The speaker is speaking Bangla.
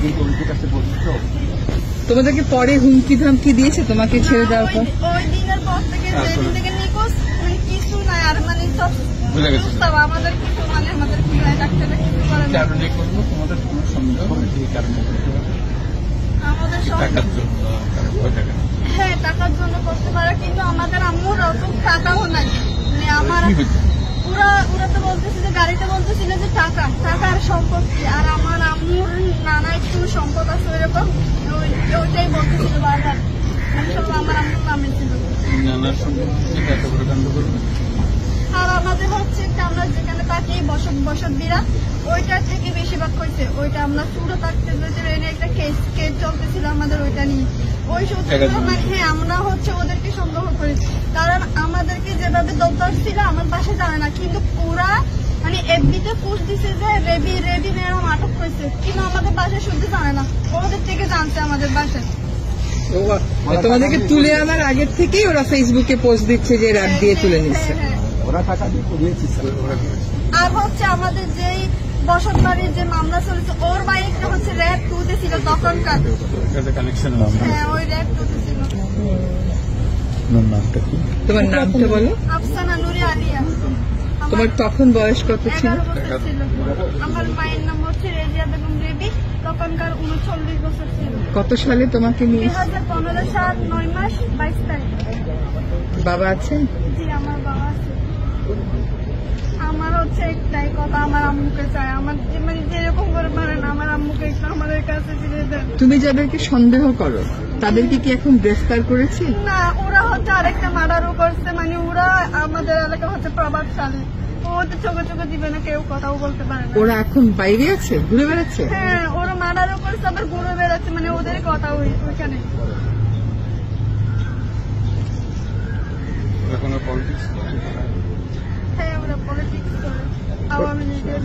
কিন্তু ওদের কাছে বলছি তো তোমাদেরকে পরে হুমকি ধামকি দিয়েছে তোমাকে ছেড়ে দেওয়ার পর? ওই দিনের পর থেকে যেদিন থেকে নিখোঁজ মানে কিছু নাই আর মানে সব বুঝে গেছে আমাদের কিছু মানে আমাদের কি ডাক্তাররা কিছু করে না। কারণে করবো তোমাদের কোনো সন্দেহ এই কারণে করতে পারে আমাদের সব টাকার জন্য হ্যাঁ টাকার জন্য করতে পারে কিন্তু আমাদের আম্মুর অত টাকাও নাই মানে আমার ওরা তো বলতেছে যে গাড়িতে বলতেছিল যে টাকার সম্পত্তি আর আমার আম্মুর নানা একটু সম্পদ আছে এরকম ওইটাই বলতেছিল বারবার মানে সব আমার আম্মুর নামে ছিল নানার সম্পত্তি এত বড় কাণ্ড করবে আর আমাদের হচ্ছে আমরা যেখানে থাকি বসতবিরা ওইটা থেকে বেশিরভাগ হয়েছে ওইটা আমরা ছোট থাকতে একটা কেস চলতেছিল আমাদের ওইটা নিয়ে ওই সূত্রগুলো মানে হ্যাঁ আমরা হচ্ছে ওদেরকে সন্দেহ করেছি কারণ আমাদেরকে যেভাবে দরকার ছিল আমার বাসায় জানে না কিন্তু পুরা মানে এফবিতে পোস্ট দিছে যে রেবি ম্যাডাম আটক করেছে কিন্তু আমাদের বাসায় শুনতে জানে না ওদের থেকে জানছে আমাদের বাসায় তোমাদেরকে তুলে আনার আগের থেকেই ওরা ফেসবুকে পোস্ট দিচ্ছে যে র্যাব দিয়ে তুলে নিচ্ছে ওরা টাকা দিয়ে করিয়েছি আর হচ্ছে আমাদের যেই বসত বাড়ির যে মামলা চলেছে ওর বাইকটা হচ্ছে র্যাব 2-তে ছিল তখনকার কানেকশন হ্যাঁ ওই র্যাব 2-তে ছিল। নামটা কি তোমার নামটা বলো? আফসানা নুরি আলিয়া। তোমার তখন বয়স কত ছিল? 11 বছর ছিল। আমার মায়ের নাম হচ্ছে রেজিয়া বেগম রেবি তখনকার 39 বছর ছিল। কত সালে তোমাকে নিয়ে? 2015 সাল 9 মাস 22 তারিখ। বাবা আছেন? জি আমার বাবা আছে। আমার হচ্ছে একটাই কথা আমার আম্মুকে চাই আমার মানে যেরকম করে পারেন আমার আম্মুকে একটু আমাদের কাছে ফিরে দেন। তুমি যাদেরকে সন্দেহ করো তাদেরকে কি এখন গ্রেফতার করেছে? না ওরা হচ্ছে আরেকটা মার্ডারও করছে মানে ওরা আমাদের এলাকা হচ্ছে প্রভাবশালী ওদের চোখে দিবে না কেউ কথাও বলতে পারে না। ওরা এখন বাইরে আছে ঘুরে বেড়াচ্ছে? হ্যাঁ ওরা মার্ডারও করছে আবার ঘুরে বেড়াচ্ছে মানে ওদের কথা ওইখানে হ্যাঁ ওরা পলিটিক্স করে আওয়ামী লীগের